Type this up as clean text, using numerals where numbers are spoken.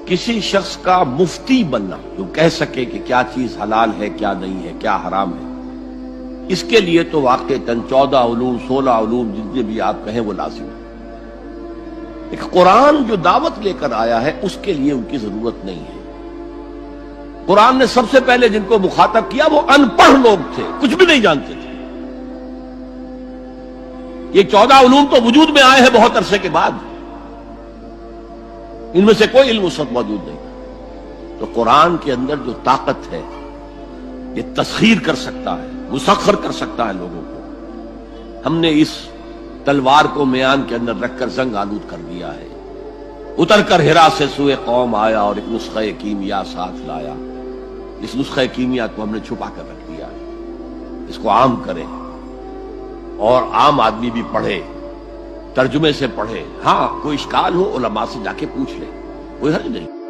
کسی شخص کا مفتی بننا جو کہہ سکے کہ کیا چیز حلال ہے کیا نہیں ہے کیا حرام ہے، اس کے لیے تو واقعتاً 14 علوم 16 علوم جتنے بھی آپ کہیں وہ لازم ہے۔ ایک قرآن جو دعوت لے کر آیا ہے اس کے لیے ان کی ضرورت نہیں ہے۔ قرآن نے سب سے پہلے جن کو مخاطب کیا وہ ان پڑھ لوگ تھے، کچھ بھی نہیں جانتے تھے۔ یہ 14 علوم تو وجود میں آئے ہیں بہت عرصے کے بعد، ان میں سے کوئی علم اس وقت موجود نہیں۔ تو قرآن کے اندر جو طاقت ہے یہ تسخیر کر سکتا ہے، مسخر کر سکتا ہے لوگوں کو۔ ہم نے اس تلوار کو میان کے اندر رکھ کر زنگ آلود کر دیا ہے۔ اتر کر ہرا سے سوئے قوم آیا اور ایک نسخہ کیمیا ساتھ لایا۔ اس نسخہ کیمیا کو ہم نے چھپا کر رکھ دیا ہے، اس کو عام کریں اور عام آدمی بھی پڑھے، ترجمے سے پڑھے۔ ہاں کوئی اشکال ہو علماء سے جا کے پوچھ لے، کوئی حرج نہیں۔